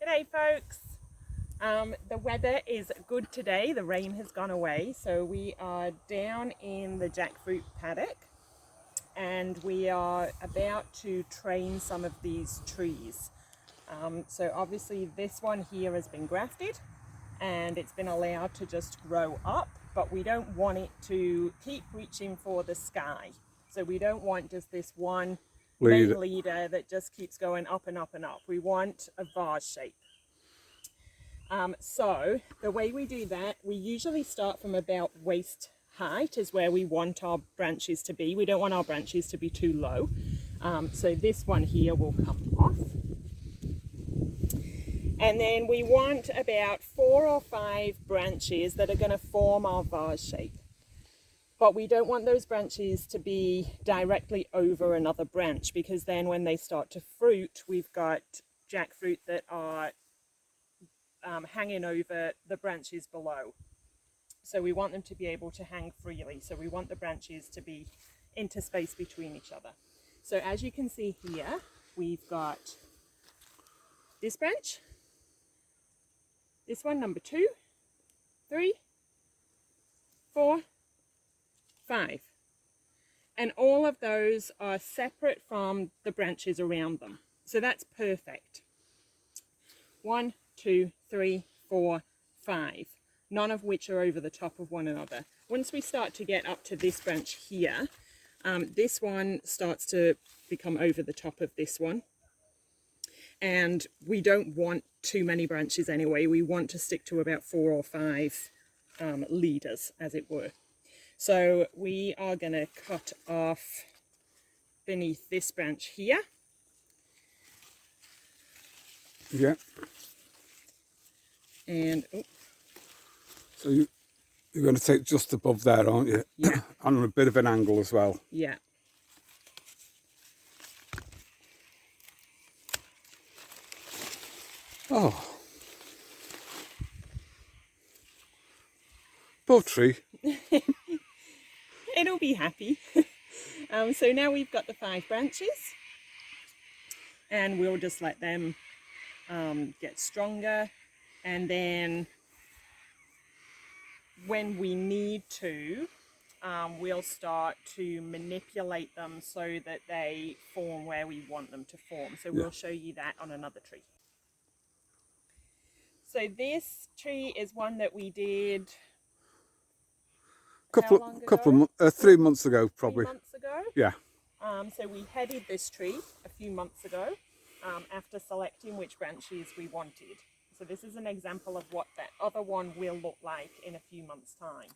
G'day folks. The weather is good today. The rain has gone away, so we are down in the jackfruit paddock and we are about to train some of these trees. So obviously this one here has been grafted and it's been allowed to just grow up, but we don't want it to keep reaching for the sky. So we don't want just this one main leader that just keeps going up and up and up. We want a vase shape. So the way we do that, we usually start from about waist height is where we want our branches to be. We don't want our branches to be too low. So this one here will come off. And then we want about 4 or 5 branches that are going to form our vase shape. But we don't want those branches to be directly over another branch, because then when they start to fruit, we've got jackfruit that are hanging over the branches below. So we want them to be able to hang freely. So we want the branches to be interspaced between each other. So as you can see here, we've got this branch, this one, number 2, 3, 4, 5. And all of those are separate from the branches around them. So that's perfect. 1, 2, 3, 4, 5. None of which are over the top of one another. Once we start to get up to this branch here, this one starts to become over the top of this one. And we don't want too many branches anyway. We want to stick to about 4 or 5 leaders, as it were. So we are going to cut off beneath this branch here. Yeah. And so you're going to take just above there, aren't you? Yeah. On a bit of an angle as well. Yeah. Oh. Poor tree. It'll be happy. So now we've got the 5 branches and we'll just let them get stronger, and then when we need to, we'll start to manipulate them so that they form where we want them to form. So we'll show you that on another tree. So this tree is one that we did 3 months ago, probably. 3 months ago. Yeah. So we headed this tree a few months ago after selecting which branches we wanted. So this is an example of what that other one will look like in a few months' time.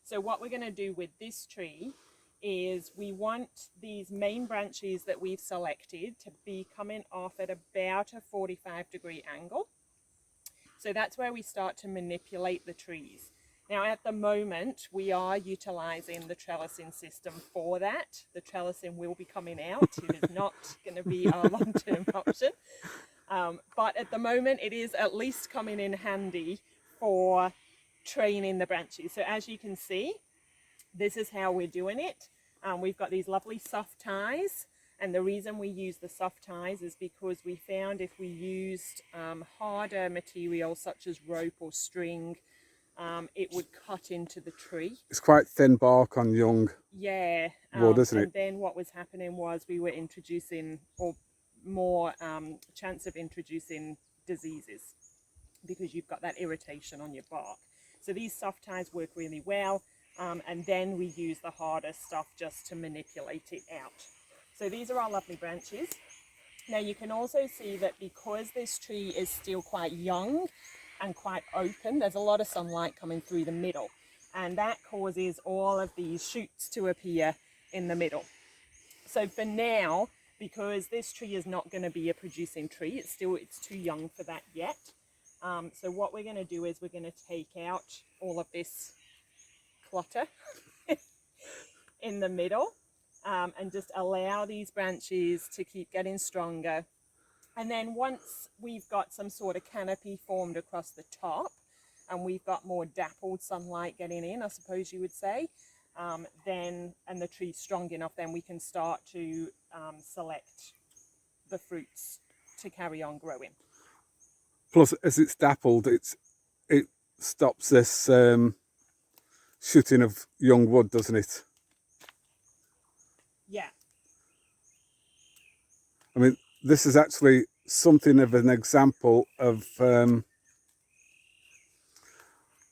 So what we're going to do with this tree is we want these main branches that we've selected to be coming off at about a 45-degree angle. So that's where we start to manipulate the trees. Now at the moment we are utilising the trellising system for that. The trellising will be coming out. It is not going to be our long-term option. But at the moment it is at least coming in handy for training the branches. So as you can see, this is how we're doing it. We've got these lovely soft ties, and the reason we use the soft ties is because we found if we used harder material such as rope or string, it would cut into the tree. It's quite thin bark on young wood, isn't it? And then what was happening was we were introducing, or more chance of introducing, diseases, because you've got that irritation on your bark. So these soft ties work really well, and then we use the harder stuff just to manipulate it out. So these are our lovely branches. Now you can also see that because this tree is still quite young and quite open, there's a lot of sunlight coming through the middle, and that causes all of these shoots to appear in the middle. So for now, because this tree is not going to be a producing tree, it's too young for that yet. So what we're going to do is we're going to take out all of this clutter in the middle, and just allow these branches to keep getting stronger. And then once we've got some sort of canopy formed across the top, and we've got more dappled sunlight getting in, I suppose you would say, and the tree's strong enough, then we can start to select the fruits to carry on growing. Plus, as it's dappled, it stops this shooting of young wood, doesn't it? Yeah. I mean, this is actually something of an example of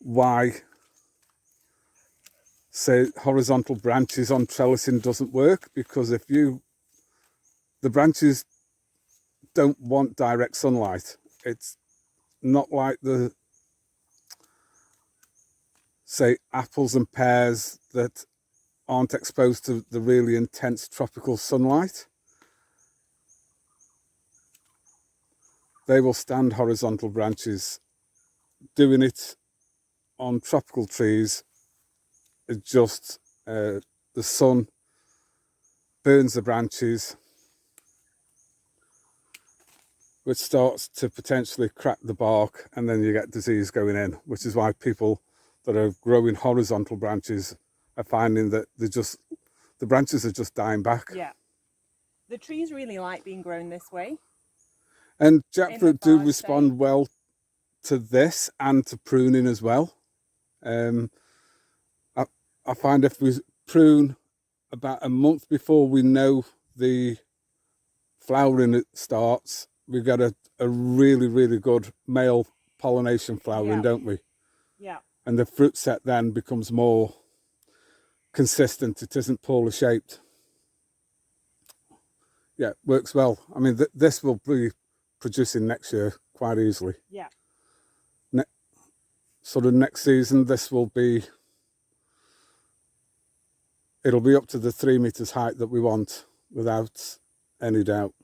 why, say, horizontal branches on trellising doesn't work, because the branches don't want direct sunlight. It's not like the, say, apples and pears that aren't exposed to the really intense tropical sunlight. They will stand horizontal branches. Doing it on tropical trees is just the sun burns the branches, which starts to potentially crack the bark, and then you get disease going in, which is why people that are growing horizontal branches are finding that the branches are just dying back. Yeah. The trees really like being grown this way. And jackfruit do vase respond shape. well to this and to pruning as well. I find if we prune about a month before we know the flowering starts, we get a really, really good male pollination flowering, Yeah. don't we? Yeah. And the fruit set then becomes more consistent. It isn't poorly shaped. Yeah, works well. I mean, this will be producing next year quite easily. Yeah. Sort of next season, it'll be up to the 3 meters height that we want, without any doubt.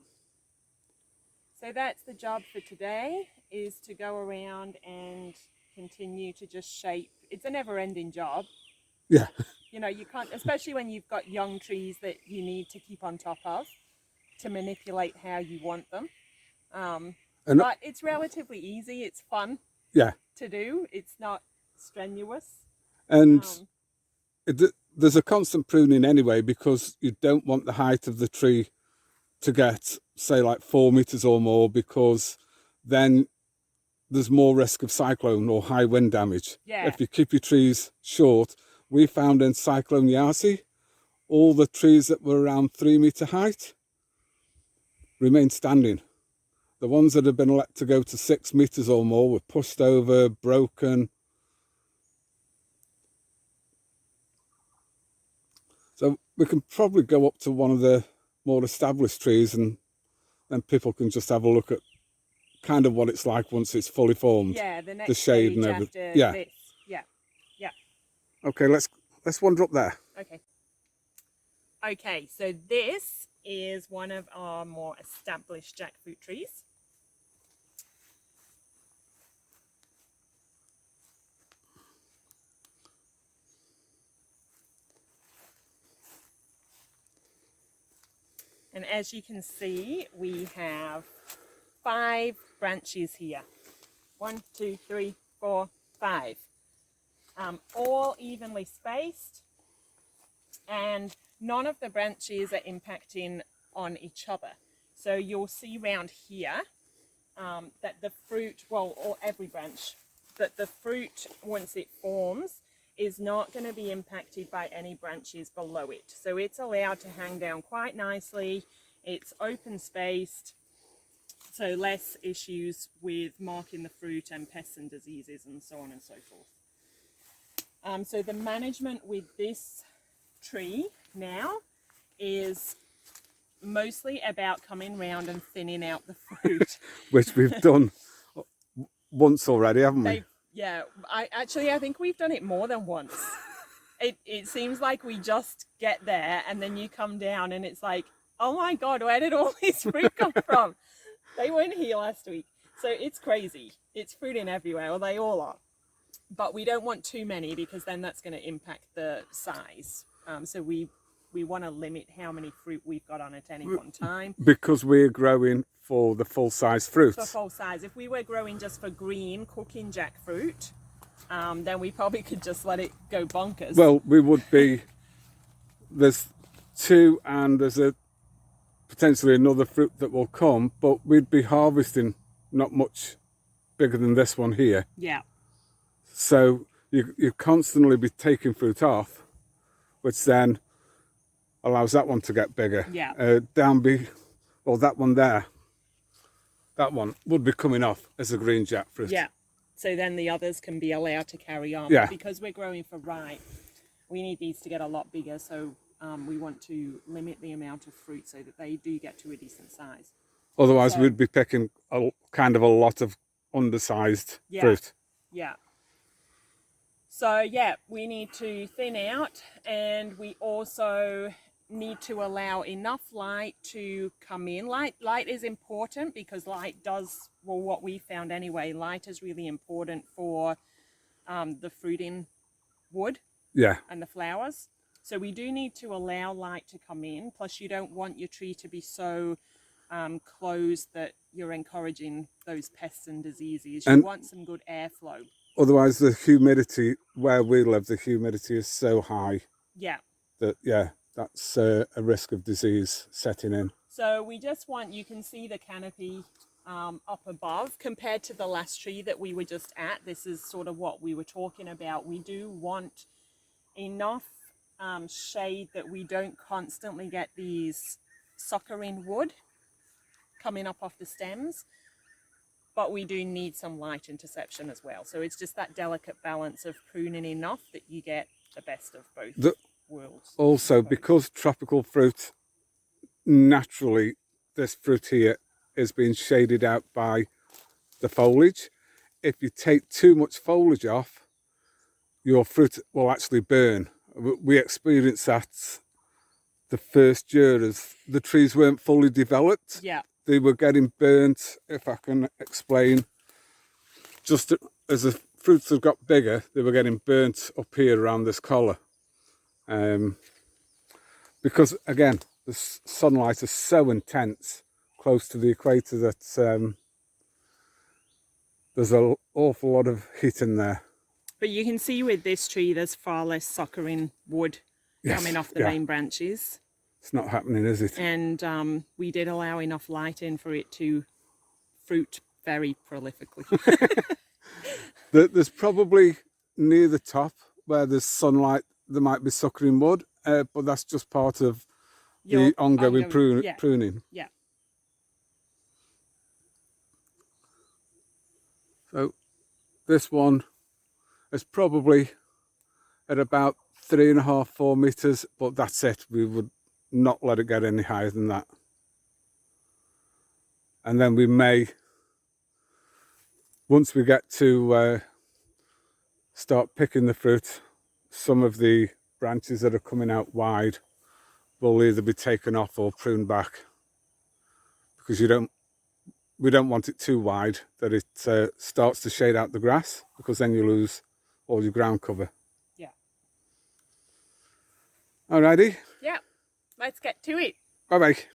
So that's the job for today, is to go around and continue to just shape. It's a never-ending job. Yeah. You know, you can't, especially when you've got young trees that you need to keep on top of to manipulate how you want them. But it's relatively easy. It's fun. Yeah. To do. It's not strenuous. And there's a constant pruning anyway, because you don't want the height of the tree to get, say, like 4 meters or more, because then there's more risk of cyclone or high wind damage. Yeah. If you keep your trees short, we found in Cyclone Yasi, all the trees that were around 3 meter height remained standing. The ones that had been let to go to 6 meters or more were pushed over, broken. So we can probably go up to one of the more established trees, and then people can just have a look at kind of what it's like once it's fully formed. Yeah, the next the shade stage and everything. after Yeah. this. Yeah. Yeah. Okay, let's wander up there. Okay. Okay, so this is one of our more established jackfruit trees. And as you can see, we have 5 branches here. 1, 2, 3, 4, 5. All evenly spaced, and none of the branches are impacting on each other. So you'll see round here that the fruit, well, or every branch, that the fruit, once it forms, is not going to be impacted by any branches below it. So it's allowed to hang down quite nicely. It's open spaced, so less issues with marking the fruit and pests and diseases and so on and so forth. So the management with this tree now is mostly about coming round and thinning out the fruit. Which we've done once already, haven't we? Yeah, I think we've done it more than once. It seems like we just get there and then you come down and it's like, oh my God, where did all this fruit come from? They weren't here last week. So it's crazy. It's fruiting everywhere, or they all are. But we don't want too many, because then that's going to impact the size. So we want to limit how many fruit we've got on at any one time. Because we're growing for the full size fruit. For full size. If we were growing just for green, cooking jackfruit, then we probably could just let it go bonkers. Well, we would be, there's 2 and there's potentially another fruit that will come, but we'd be harvesting not much bigger than this one here. Yeah. So you constantly be taking fruit off, which then allows that one to get bigger. Yeah. Well, that one there, that one would be coming off as a green jackfruit. Yeah. So then the others can be allowed to carry on. Yeah. But because we're growing for ripe, we need these to get a lot bigger. So we want to limit the amount of fruit so that they do get to a decent size. Otherwise, we'd be picking kind of a lot of undersized fruit. Yeah. So yeah, we need to thin out, and we also need to allow enough light to come in. Light is important because light does, well, what we found anyway, light is really important for the fruiting wood and the flowers. So we do need to allow light to come in. Plus, you don't want your tree to be so closed that you're encouraging those pests and diseases. You want some good airflow. Otherwise, the humidity where we live, the humidity is so high. Yeah. That that's a risk of disease setting in. So we just want, you can see the canopy up above compared to the last tree that we were just at. This is sort of what we were talking about. We do want enough shade that we don't constantly get these suckering wood coming up off the stems, but we do need some light interception as well. So it's just that delicate balance of pruning enough that you get the best of both worlds. Also, because tropical fruit, naturally, this fruit here is being shaded out by the foliage. If you take too much foliage off, your fruit will actually burn. We experienced that the first year as the trees weren't fully developed. Yeah. They were getting burnt, if I can explain. Just as the fruits have got bigger, they were getting burnt up here around this collar. Because, again, the sunlight is so intense close to the equator that there's an awful lot of heat in there. But you can see with this tree, there's far less suckering wood coming off the main branches. It's not happening, is it? And we did allow enough light in for it to fruit very prolifically. There's probably near the top where there's sunlight, there might be suckering wood, but that's just part of the ongoing pruning. Yeah. So this one is probably at about 3.5, 4 meters, but that's it. We would not let it get any higher than that. And then we may, once we get to start picking the fruit, some of the branches that are coming out wide will either be taken off or pruned back, because we don't want it too wide that it starts to shade out the grass, because then you lose all your ground cover. Yeah. Alrighty. Yeah. Let's get to it. Bye bye.